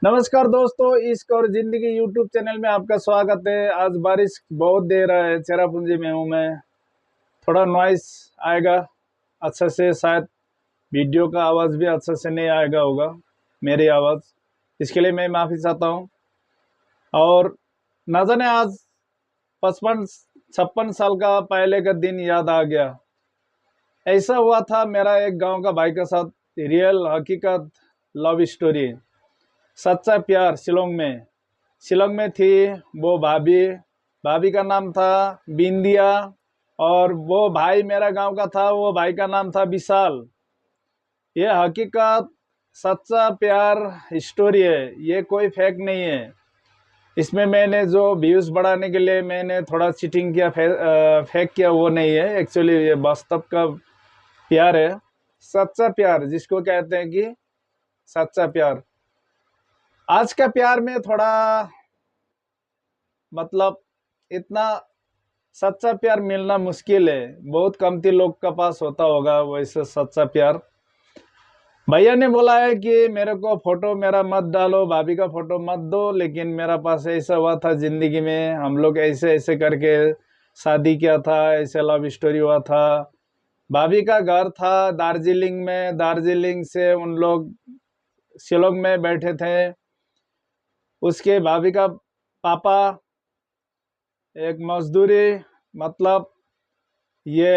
नमस्कार दोस्तों, इश्क और जिंदगी यूट्यूब चैनल में आपका स्वागत है। आज बारिश बहुत दे रहा है, चेरापूंजी में हूँ मैं। थोड़ा नॉइस आएगा अच्छा से, शायद वीडियो का आवाज़ भी अच्छा से नहीं आएगा होगा, मेरी आवाज़। इसके लिए मैं माफ़ी चाहता हूँ। और ना जाने आज 55-56 साल का पहले का दिन याद आ गया। ऐसा हुआ था मेरा एक गांव का भाई के साथ, रियल हकीकत लव स्टोरी, सच्चा प्यार। शिलोंग में थी वो भाभी। भाभी का नाम था बिंदिया। और वो भाई मेरा गांव का था, वो भाई का नाम था विशाल। ये हकीकत सच्चा प्यार स्टोरी है, ये कोई फेक नहीं है। इसमें मैंने जो व्यूज बढ़ाने के लिए मैंने थोड़ा चीटिंग किया, फेक किया, वो नहीं है। एक्चुअली ये वास्तव का प्यार है, सच्चा प्यार जिसको कहते हैं कि सच्चा प्यार। आज का प्यार में थोड़ा मतलब इतना सच्चा प्यार मिलना मुश्किल है। बहुत कमती लोग का पास होता होगा वैसे सच्चा प्यार। भैया ने बोला है कि मेरे को फोटो मेरा मत डालो, भाभी का फोटो मत दो, लेकिन मेरा पास ऐसा हुआ था जिंदगी में, हम लोग ऐसे ऐसे करके शादी किया था, ऐसे लव स्टोरी हुआ था। भाभी का घर था दार्जिलिंग में, दार्जिलिंग से उन लोग शिलोंग में बैठे थे। उसके भाभी का पापा एक मजदूरी, मतलब ये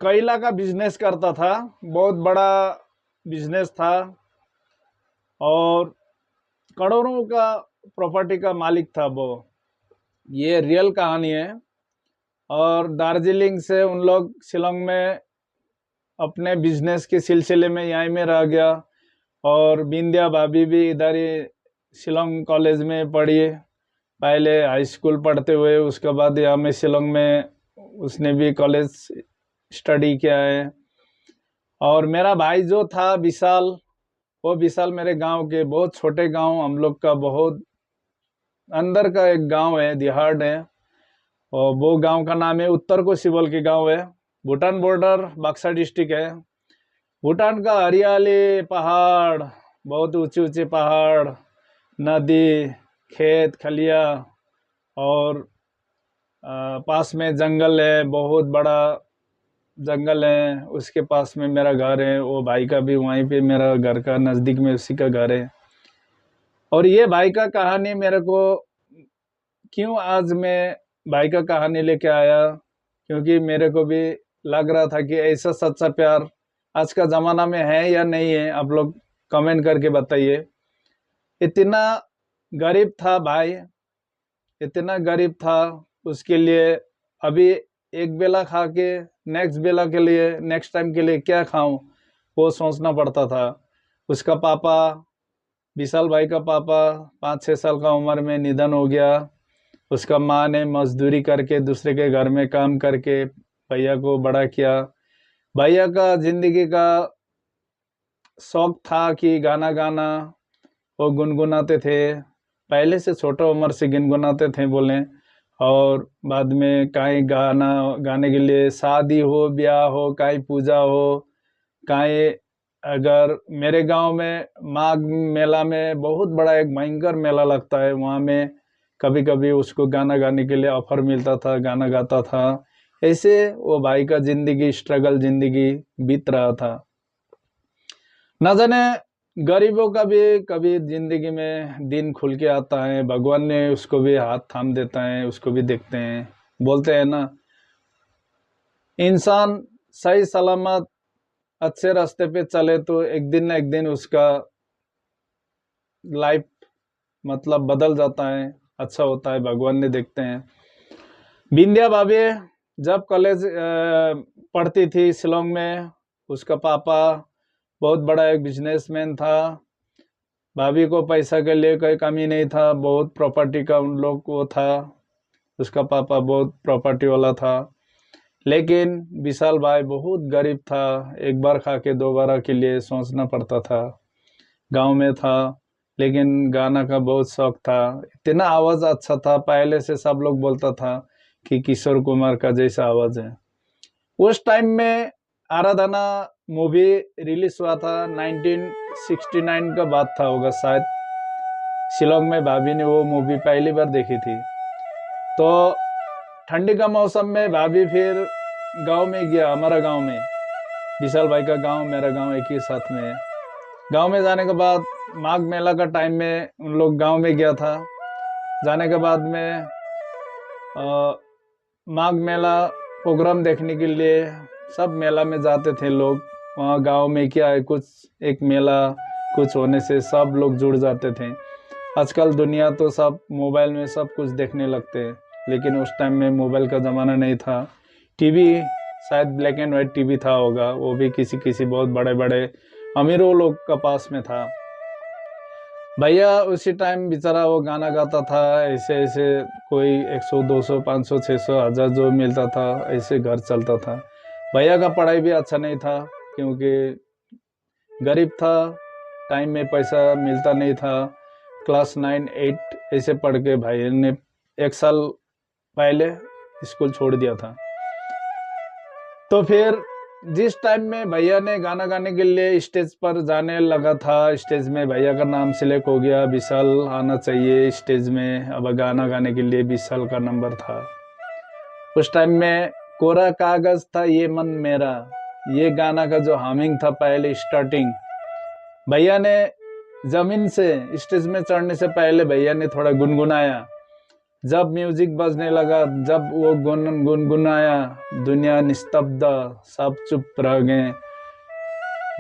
कोयला का बिजनेस करता था, बहुत बड़ा बिजनेस था। और करोड़ों का प्रॉपर्टी का मालिक था वो। ये रियल कहानी है। और दार्जिलिंग से उन लोग शिलोंग में अपने बिजनेस के सिलसिले में यहीं में रह गया। और बिंदिया भाभी भी इधर ही शिलोंग कॉलेज में पढ़ी, पहले हाई स्कूल पढ़ते हुए, उसके बाद यहाँ में शिलोंग में उसने भी कॉलेज स्टडी किया है। और मेरा भाई जो था विशाल, वो विशाल मेरे गांव के, बहुत छोटे गांव हम लोग का, बहुत अंदर का एक गांव है, दिहाड़ है। और वो गांव का नाम है उत्तर कोसीबल के गांव है। भूटान बॉर्डर बक्सर डिस्ट्रिक्ट है। भूटान का हरियाली पहाड़, बहुत ऊंचे ऊंचे पहाड़, नदी, खेत खलिया। और पास में जंगल है, बहुत बड़ा जंगल है। उसके पास में मेरा घर है, वो भाई का भी वहीं पे, मेरा घर का नज़दीक में उसी का घर है। और ये भाई का कहानी मेरे को क्यों आज मैं भाई का कहानी लेके आया, क्योंकि मेरे को भी लग रहा था कि ऐसा सच्चा प्यार आज का ज़माना में है या नहीं है। आप लोग कमेंट करके बताइए। इतना गरीब था भाई, इतना गरीब था। उसके लिए अभी एक बेला खा के नेक्स्ट बेला के लिए, नेक्स्ट टाइम के लिए क्या खाऊं, वो सोचना पड़ता था। उसका पापा, विशाल भाई का पापा, 5-6 साल का उम्र में निधन हो गया। उसका माँ ने मजदूरी करके दूसरे के घर में काम करके भैया को बड़ा किया। भैया का जिंदगी का शौक था कि गाना गाना, वो गुनगुनाते थे। पहले से छोटा उम्र से गुनगुनाते थे बोले। और बाद में कहीं गाना गाने के लिए, शादी हो, ब्याह हो, कहीं पूजा हो, कहीं, अगर मेरे गांव में माघ मेला में बहुत बड़ा एक भयंकर मेला लगता है, वहाँ में कभी कभी उसको गाना गाने के लिए ऑफर मिलता था, गाना गाता था। ऐसे वो भाई का जिंदगी, स्ट्रगल जिंदगी बीत रहा था। ना जाने गरीबों का भी कभी जिंदगी में दिन खुल के आता है, भगवान ने उसको भी हाथ थाम देता है, उसको भी देखते हैं। बोलते हैं ना, इंसान सही सलामत अच्छे रास्ते पे चले तो एक दिन ना एक दिन उसका लाइफ मतलब बदल जाता है, अच्छा होता है, भगवान ने देखते हैं। बिंदिया भाभी जब कॉलेज पढ़ती थी शिलोंग में, उसका पापा बहुत बड़ा एक बिजनेसमैन था। भाभी को पैसा के लिए कोई कमी नहीं था, बहुत प्रॉपर्टी का उन लोग को था। उसका पापा बहुत प्रॉपर्टी वाला था। लेकिन विशाल भाई बहुत गरीब था, एक बार खा के दोबारा के लिए सोचना पड़ता था। गांव में था, लेकिन गाना का बहुत शौक था। इतना आवाज़ अच्छा था, पहले से सब लोग बोलता था कि किशोर कुमार का जैसा आवाज़ है। उस टाइम में आराधना मूवी रिलीज हुआ था, 1969 का बात था होगा शायद। शिलोंग में भाभी ने वो मूवी पहली बार देखी थी। तो ठंडी का मौसम में भाभी फिर गांव में गया, हमारा गांव में, विशाल भाई का गांव मेरा गांव एक ही साथ में है। गांव में जाने के बाद माघ मेला का टाइम में उन लोग गांव में गया था। जाने के बाद में माघ मेला प्रोग्राम देखने के लिए सब मेला में जाते थे लोग। वहाँ गांव में क्या है, कुछ एक मेला कुछ होने से सब लोग जुड़ जाते थे। आजकल दुनिया तो सब मोबाइल में सब कुछ देखने लगते हैं, लेकिन उस टाइम में मोबाइल का ज़माना नहीं था। टीवी शायद ब्लैक एंड वाइट टीवी था होगा, वो भी किसी किसी बहुत बड़े बड़े अमीरों लोग का पास में था। भैया उसी टाइम बेचारा वो गाना गाता था, ऐसे ऐसे कोई 100 200 500 600 1000 जो मिलता था ऐसे घर चलता था। भैया का पढ़ाई भी अच्छा नहीं था क्योंकि गरीब था, टाइम में पैसा मिलता नहीं था। क्लास 9 8 ऐसे पढ़ के भाई ने 1 साल पहले स्कूल छोड़ दिया था। तो फिर जिस टाइम में भैया ने गाना गाने के लिए स्टेज पर जाने लगा था, स्टेज में भैया का नाम सिलेक्ट हो गया, विशाल आना चाहिए स्टेज में, अब गाना गाने के लिए विशाल का नंबर था। उस टाइम में कोरा कागज था ये मन मेरा, ये गाना का जो हमिंग था पहले स्टार्टिंग, भैया ने जमीन से स्टेज में चढ़ने से पहले भैया ने थोड़ा गुनगुनाया। जब म्यूजिक बजने लगा, जब वो गुनगुनाया, दुनिया निस्तब्ध, सब चुप रह गए।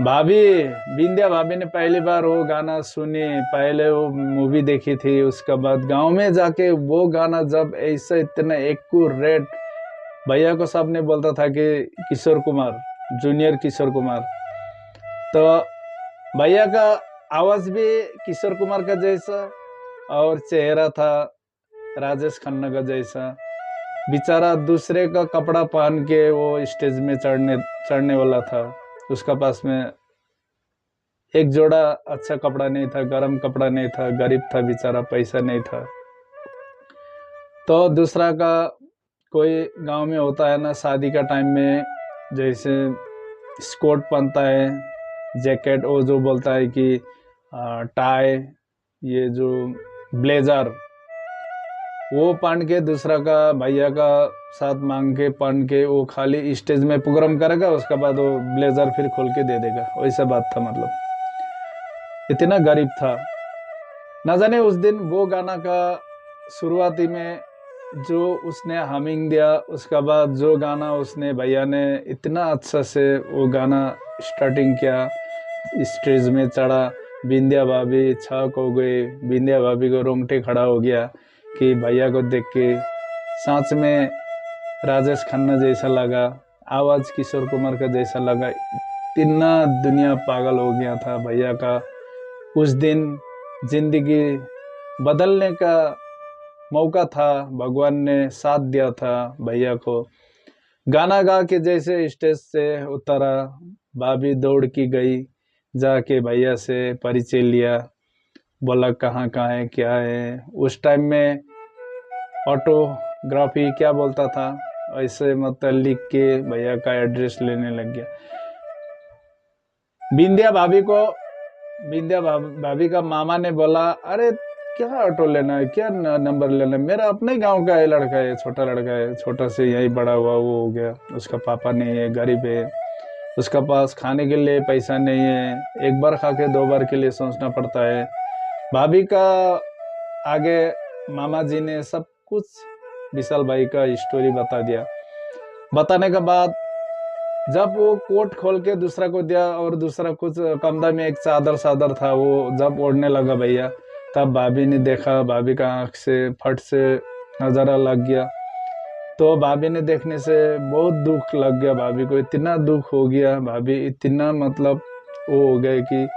भाभी बिंदिया भाभी ने पहली बार वो गाना सुनी, पहले वो मूवी देखी थी, उसके बाद गांव में जाके वो गाना जब ऐसे इतना एक्यूरेट, भैया को सबने बोलता था कि किशोर कुमार, जूनियर किशोर कुमार। तो भैया का आवाज भी किशोर कुमार का जैसा और चेहरा था राजेश खन्ना का जैसा। बेचारा दूसरे का कपड़ा पहन के वो स्टेज में चढ़ने वाला था, उसका पास में एक जोड़ा अच्छा कपड़ा नहीं था, गर्म कपड़ा नहीं था, गरीब था बेचारा, पैसा नहीं था। तो दूसरा का कोई गांव में होता है ना शादी का टाइम में, जैसे स्कोट पहनता है, जैकेट, वो जो बोलता है कि टाई, ये जो ब्लेजर, वो पहन के दूसरा का भैया का साथ मांग के पहन के वो खाली स्टेज में प्रोग्राम करेगा, उसके बाद वो ब्लेजर फिर खोल के दे देगा, वैसा बात था। मतलब इतना गरीब था। ना जाने उस दिन वो गाना का शुरुआती में जो उसने हमिंग दिया, उसके बाद जो गाना उसने भैया ने इतना अच्छा से वो गाना स्टार्टिंग किया, स्टेज में चढ़ा, बिंदिया भाभी छक हो गई, बिंदिया भाभी को रोंगटे खड़ा हो गया कि भैया को देख के सांस में राजेश खन्ना जैसा लगा, आवाज किशोर कुमार का जैसा लगा। इतना दुनिया पागल हो गया था भैया का। उस दिन जिंदगी बदलने का मौका था, भगवान ने साथ दिया था भैया को। गाना गा के जैसे स्टेज से उतरा, भाभी दौड़ की गई, जाके भैया से परिचय लिया, बोला कहाँ कहाँ है क्या है। उस टाइम में ऑटोग्राफी क्या बोलता था, ऐसे मतलब लिख के भैया का एड्रेस लेने लग गया। बिंदिया भाभी का मामा ने बोला, अरे क्या ऑटो लेना है, क्या नंबर लेना है, मेरा अपने गांव का है, लड़का है, छोटा लड़का है, छोटा से यही बड़ा हुआ, वो हो गया, उसका पापा नहीं है, गरीब है, उसका पास खाने के लिए पैसा नहीं है, एक बार खा के 2 बार के लिए सोचना पड़ता है। भाभी का आगे मामा जी ने सब कुछ विशाल भाई का स्टोरी बता दिया। बताने के बाद जब वो कोट खोल के दूसरा को दिया और दूसरा कुछ कमरा में एक चादर था, वो जब ओढ़ने लगा भैया, तब भाभी ने देखा, भाभी का आंख से फट से नजारा लग गया। तो भाभी ने देखने से बहुत दुख लग गया, भाभी को इतना दुख हो गया, भाभी इतना मतलब वो हो गए कि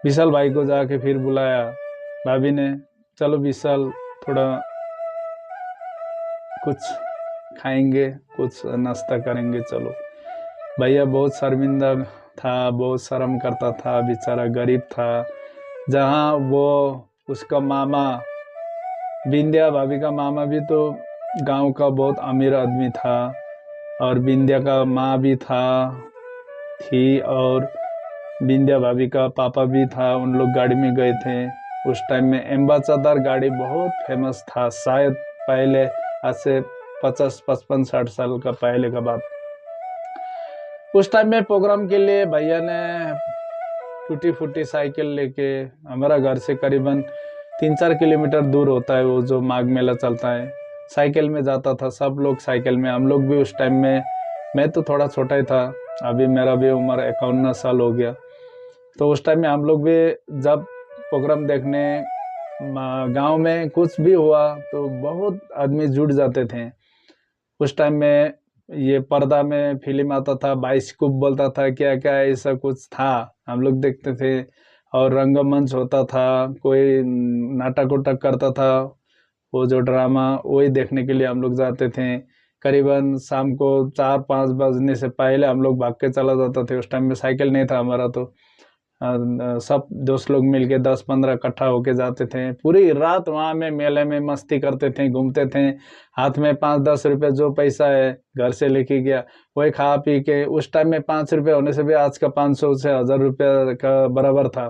विशाल भाई को जाके फिर बुलाया भाभी ने, चलो विशाल थोड़ा कुछ खाएंगे, कुछ नाश्ता करेंगे, चलो। भैया बहुत शर्मिंदा था, बहुत शर्म करता था, बेचारा गरीब था। जहाँ वो उसका मामा, बिंदिया भाभी का मामा भी तो गांव का बहुत अमीर आदमी था, और बिंदिया का माँ भी थी, और बिंदिया भाभी का पापा भी था। उन लोग गाड़ी में गए थे, उस टाइम में एम्बासडर गाड़ी बहुत फेमस था, शायद पहले, आज से 50, 55, 60 साल का पहले का बात। उस टाइम में प्रोग्राम के लिए भैया ने टूटी फूटी साइकिल लेके, हमारा घर से करीबन 3-4 किलोमीटर दूर होता है वो जो माघ मेला चलता है, साइकिल में जाता था, सब लोग साइकिल में, हम लोग भी उस टाइम में, मैं तो थोड़ा छोटा ही था, अभी मेरा भी उम्र 51 साल हो गया। तो उस टाइम में हम लोग भी जब प्रोग्राम देखने गांव में कुछ भी हुआ तो बहुत आदमी जुट जाते थे। उस टाइम में ये पर्दा में फिल्म आता था, बाइस्कोप बोलता था, क्या क्या ऐसा कुछ था, हम लोग देखते थे। और रंगमंच होता था, कोई नाटक उटक करता था, वो जो ड्रामा, वही देखने के लिए हम लोग जाते थे। करीबन शाम को 4-5 बजने से पहले हम लोग भाग के चला जाते थे। उस टाइम में साइकिल नहीं था हमारा, तो सब दोस्त लोग मिलके 10-15 इकट्ठा होके जाते थे, पूरी रात वहाँ में मेले में मस्ती करते थे, घूमते थे। हाथ में 5-10 रुपये जो पैसा है घर से लेके गया, वही खा पी के, उस टाइम में 5 रुपये होने से भी आज का 500 से 1000 रुपये का बराबर था।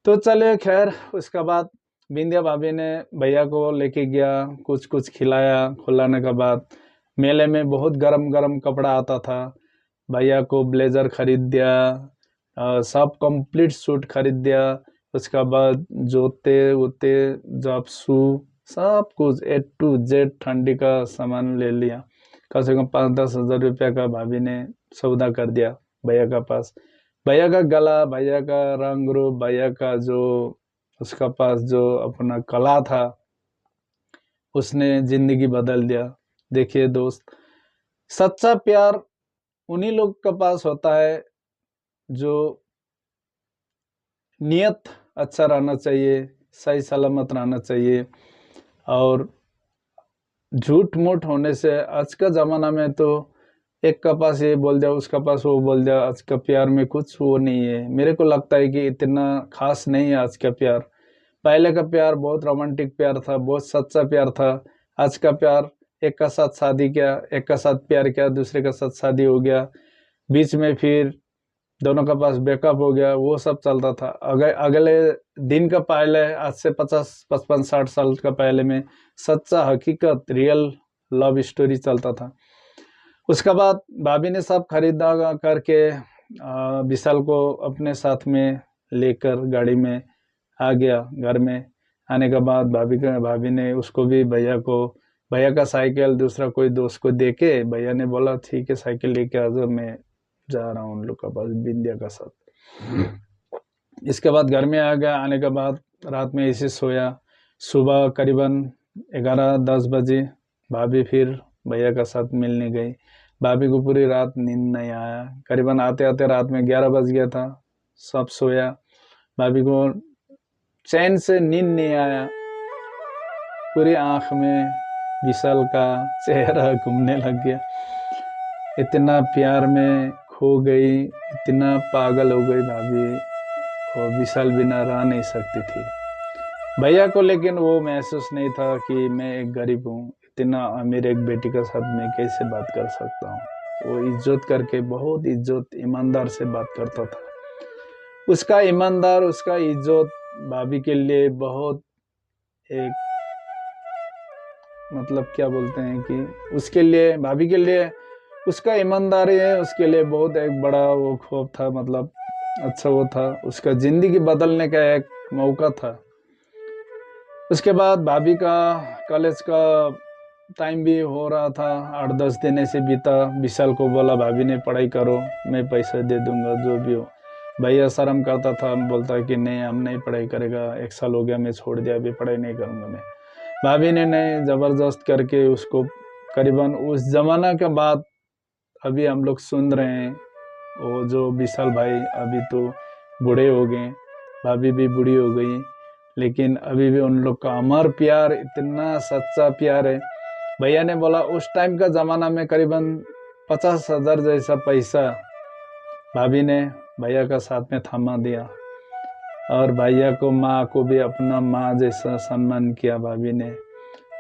तो चले खैर, उसके बाद बिंदिया भाभी ने भैया को लेके गया, कुछ कुछ खिलाया, खिलाने के बाद मेले में बहुत गरम गरम कपड़ा आता था, भैया को ब्लेजर खरीद दिया, सब कंप्लीट सूट खरीद दिया। उसके बाद जूते वूते, जॉब शू, सब कुछ A to Z ठंडी का सामान ले लिया। कम से कम 5-10 हजार रुपया का भाभी ने सौदा कर दिया भैया का पास। भैया का गला, भैया का रंग रूप, भैया का जो उसका पास जो अपना कला था, उसने जिंदगी बदल दिया। देखिए दोस्त, सच्चा प्यार उन्हीं लोग के पास होता है जो नियत अच्छा रहना चाहिए, सही सलामत रहना चाहिए। और झूठ मूठ होने से आज का ज़माना में तो एक का पास ये बोल दिया, उसका पास वो बोल दिया, आज का प्यार में कुछ वो नहीं है। मेरे को लगता है कि इतना खास नहीं है आज का प्यार। पहले का प्यार बहुत रोमांटिक प्यार था, बहुत सच्चा प्यार था। आज का प्यार, एक का साथ शादी किया, एक का साथ प्यार किया, दूसरे का साथ शादी हो गया, बीच में फिर दोनों का पास बैकअप हो गया, वो सब चलता था। अगर अगले दिन का पहले, आज से 50, 55, 60 साल का पहले में सच्चा हकीकत रियल लव स्टोरी चलता था। उसके बाद भाभी ने सब खरीदा करके विशाल को अपने साथ में लेकर गाड़ी में आ गया। घर में आने के बाद भाभी ने उसको भी, भैया का साइकिल दूसरा कोई दोस्त को दे के भैया ने बोला ठीक है साइकिल लेके आ जाओ, मैं जा रहा हूँ उन लोग का पास, बिंदिया का साथ। इसके बाद घर में आ गया। आने के बाद रात में ऐसे सोया। सुबह करीबन 11-10 बजे भाभी फिर भैया का साथ मिलने गई। भाभी को पूरी रात नींद नहीं आया, करीबन आते आते रात में 11 बज गया था। सब सोया, भाभी को चैन से नींद नहीं आया। पूरी आंख में विशाल का चेहरा घूमने लग गया। इतना प्यार में खो गई, इतना पागल हो गई भाभी, और विशाल बिना रह नहीं सकती थी। भैया को लेकिन वो महसूस नहीं था कि मैं एक गरीब हूँ, इतना अमीर एक बेटी के साथ मैं कैसे बात कर सकता हूँ। वो इज्जत करके, बहुत इज्जत ईमानदार से बात करता था। उसका ईमानदार, उसका इज्जत भाभी के लिए बहुत एक, मतलब क्या बोलते हैं कि उसके लिए, भाभी के लिए उसका ईमानदारी है, उसके लिए बहुत एक बड़ा वो खौफ था, मतलब अच्छा वो था, उसका जिंदगी बदलने का एक मौका था। उसके बाद भाभी का कॉलेज का टाइम भी हो रहा था, 8-10 दिन ऐसे बीता। विशाल को बोला भाभी ने पढ़ाई करो, मैं पैसे दे दूंगा जो भी हो। भैया शर्म करता था, बोलता कि नहीं हम नहीं पढ़ाई करेगा, 1 साल हो गया मैं छोड़ दिया, अभी पढ़ाई नहीं करूंगा मैं। भाभी ने नहीं, जबरदस्त करके उसको, करीबन उस जमाना के बाद अभी हम लोग सुन रहे हैं, वो जो विशाल भाई अभी तो बूढ़े हो गए, भाभी भी बूढ़ी हो गई, लेकिन अभी भी उन लोग का अमर प्यार, इतना सच्चा प्यार है। भैया ने बोला उस टाइम का ज़माना में करीबन 50,000 जैसा पैसा भाभी ने भैया का साथ में थमा दिया, और भैया को, माँ को भी अपना माँ जैसा सम्मान किया भाभी ने।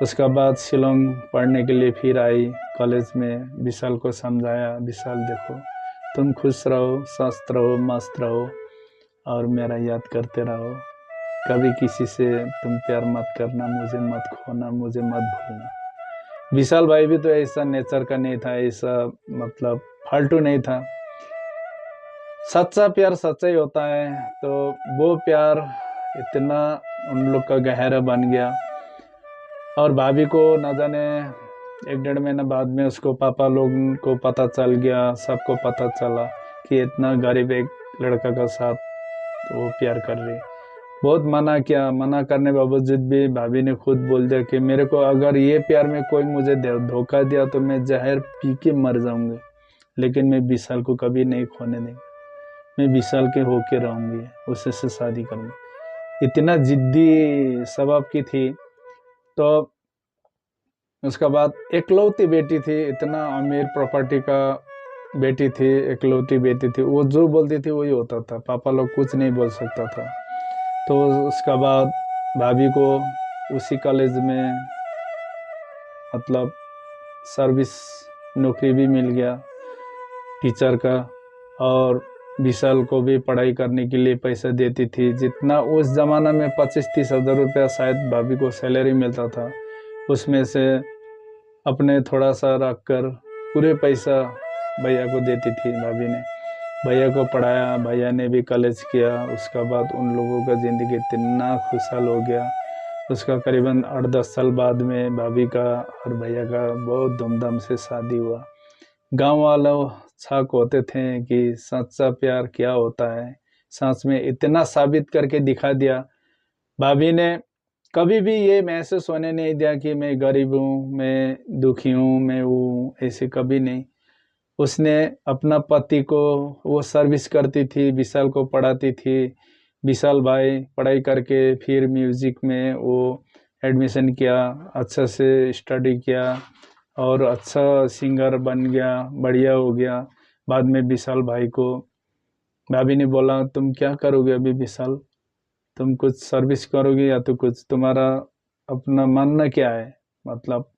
उसका बाद शिलोंग पढ़ने के लिए फिर आई कॉलेज में। विशाल को समझाया, विशाल देखो तुम खुश रहो, स्वस्थ रहो, मस्त रहो, और मेरा याद करते रहो, कभी किसी से तुम प्यार मत करना, मुझे मत खोना, मुझे मत भूलना। विशाल भाई भी तो ऐसा नेचर का नहीं था, ऐसा मतलब फालतू नहीं था। सच्चा प्यार सच्चा ही होता है। तो वो प्यार इतना उन लोग का गहरा बन गया। और भाभी को न जाने 1-1.5 महीना बाद में उसको पापा लोग को पता चल गया, सबको पता चला कि इतना गरीब एक लड़का का साथ वो प्यार कर रही। बहुत मना किया, मना करने बावजूद भी भाभी ने खुद बोल दिया कि मेरे को अगर ये प्यार में कोई मुझे धोखा दिया तो मैं जहर पी के मर जाऊंगी, लेकिन मैं विशाल को कभी नहीं खोने देंगी, मैं विशाल के होके रहूंगी, उससे से शादी करूंगी। इतना जिद्दी स्वभाव की थी। तो उसका बाद इकलौती बेटी थी, इतना अमीर प्रॉपर्टी का बेटी थी, इकलौती बेटी थी, वो जो बोलती थी वही होता था, पापा लोग कुछ नहीं बोल सकता था। तो उसका बाद भाभी को उसी कॉलेज में मतलब सर्विस नौकरी भी मिल गया टीचर का। और विशाल को भी पढ़ाई करने के लिए पैसा देती थी, जितना उस ज़माना में 25-30 हज़ार रुपया शायद भाभी को सैलरी मिलता था, उसमें से अपने थोड़ा सा रख कर पूरे पैसा भैया को देती थी भाभी ने। भैया को पढ़ाया, भैया ने भी कॉलेज किया। उसका बाद उन लोगों का ज़िंदगी इतना खुशहाल हो गया। उसका करीबन 8-10 साल बाद में भाभी का और भैया का बहुत धूमधाम से शादी हुआ। गांव वालों छाक होते थे कि सच्चा प्यार क्या होता है, सच में इतना साबित करके दिखा दिया। भाभी ने कभी भी ये महसूस होने नहीं दिया कि मैं गरीब हूँ, मैं दुखी हूँ, मैं वो, ऐसे कभी नहीं। उसने अपना पति को, वो सर्विस करती थी, विशाल को पढ़ाती थी। विशाल भाई पढ़ाई करके फिर म्यूज़िक में वो एडमिशन किया, अच्छा से स्टडी किया और अच्छा सिंगर बन गया, बढ़िया हो गया। बाद में विशाल भाई को भाभी ने बोला तुम क्या करोगे अभी विशाल, तुम कुछ सर्विस करोगे या तो कुछ, तुम्हारा अपना मानना क्या है, मतलब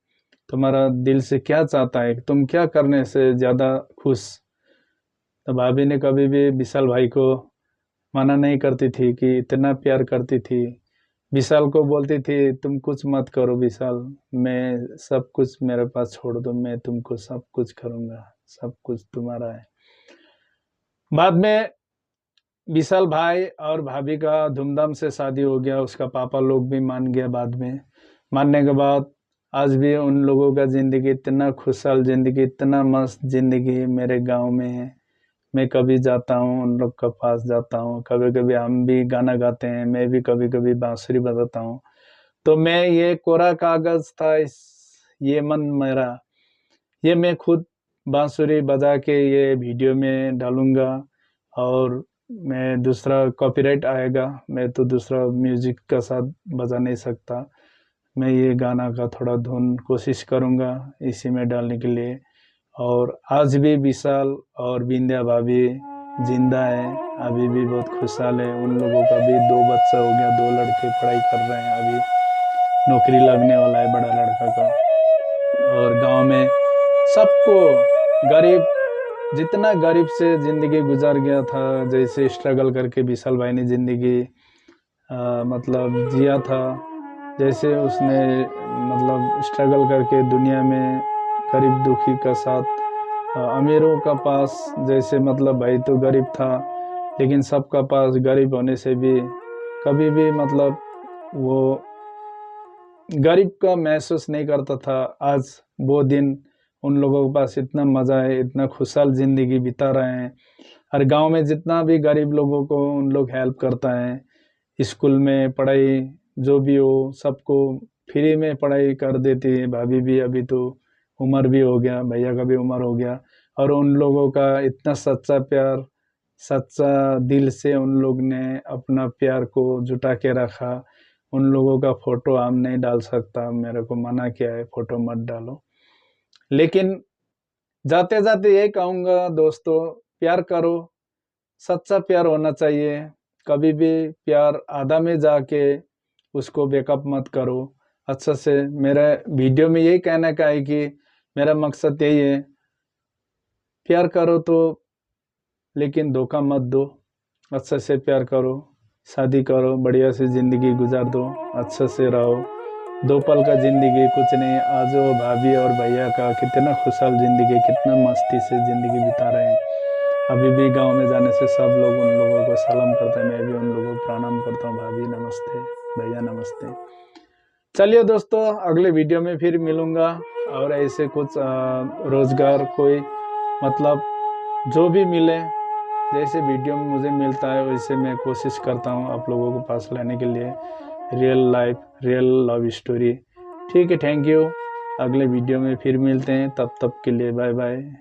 तुम्हारा दिल से क्या चाहता है, तुम क्या करने से ज़्यादा खुश। तो भाभी ने कभी भी विशाल भाई को मना नहीं करती थी कि इतना प्यार करती थी। विशाल को बोलती थी तुम कुछ मत करो विशाल, मैं सब कुछ मेरे पास छोड़ दो, मैं तुमको सब कुछ करूँगा, सब कुछ तुम्हारा है। बाद में विशाल भाई और भाभी का धूमधाम से शादी हो गया, उसका पापा लोग भी मान गया। बाद में मानने के बाद आज भी उन लोगों का ज़िंदगी इतना खुशहाल ज़िंदगी, इतना मस्त ज़िंदगी मेरे गांव में है। मैं कभी जाता हूँ उन लोग का पास जाता हूँ, कभी कभी हम भी गाना गाते हैं, मैं भी कभी कभी बांसुरी बजाता हूँ। तो मैं ये कोरा कागज था ये मन मेरा, ये मैं खुद बांसुरी बजा के ये वीडियो में डालूंगा। और मैं दूसरा कॉपीराइट आएगा, मैं तो दूसरा म्यूजिक का साथ बजा नहीं सकता। मैं ये गाना का थोड़ा धुन कोशिश करूंगा इसी में डालने के लिए। और आज भी विशाल और बिंदिया भाभी जिंदा है, अभी भी बहुत खुशहाल है। उन लोगों का भी 2 बच्चा हो गया, 2 लड़के पढ़ाई कर रहे हैं, अभी नौकरी लगने वाला है बड़ा लड़का का। और गांव में सबको गरीब, जितना गरीब से ज़िंदगी गुजार गया था, जैसे स्ट्रगल करके विशाल भाई ने ज़िंदगी मतलब जिया था, जैसे उसने मतलब स्ट्रगल करके दुनिया में गरीब दुखी का साथ, अमीरों का पास जैसे मतलब भाई तो गरीब था, लेकिन सबका पास गरीब होने से भी कभी भी मतलब वो गरीब का महसूस नहीं करता था। आज वो दिन उन लोगों के पास इतना मज़ा है, इतना खुशहाल ज़िंदगी बिता रहे हैं। हर गांव में जितना भी गरीब लोगों को उन लोग हेल्प करता है, स्कूल में पढ़ाई जो भी हो सबको फ्री में पढ़ाई कर देती है भाभी भी। अभी तो उम्र भी हो गया, भैया का भी उम्र हो गया, और उन लोगों का इतना सच्चा प्यार, सच्चा दिल से उन लोग ने अपना प्यार को जुटा के रखा। उन लोगों का फोटो हम नहीं डाल सकता, मेरे को मना किया है फोटो मत डालो। लेकिन जाते जाते ये कहूँगा दोस्तों, प्यार करो, सच्चा प्यार होना चाहिए। कभी भी प्यार आधा में जाके उसको बेकअप मत करो। अच्छा से मेरा वीडियो में यही कहने का है कि मेरा मकसद यही है, प्यार करो तो लेकिन धोखा मत दो, अच्छे से प्यार करो। शादी करो, बढ़िया से ज़िंदगी गुजार दो, अच्छे से रहो। 2 पल का ज़िंदगी कुछ नहीं। आज वो भाभी और भैया का कितना खुशहाल ज़िंदगी, कितना मस्ती से ज़िंदगी बिता रहे हैं। अभी भी गांव में जाने से सब लोग उन लोगों को सलाम करते हैं, मैं भी उन लोगों को प्रणाम करता हूँ। भाभी नमस्ते, भैया नमस्ते। चलिए दोस्तों, अगले वीडियो में फिर मिलूँगा और ऐसे कुछ रोज़गार कोई मतलब जो भी मिले, जैसे वीडियो में मुझे मिलता है वैसे मैं कोशिश करता हूँ आप लोगों के पास लाने के लिए। Real life, real love story. ठीक है, थैंक यू। अगले वीडियो में फिर मिलते हैं, तब तक के लिए बाय बाय।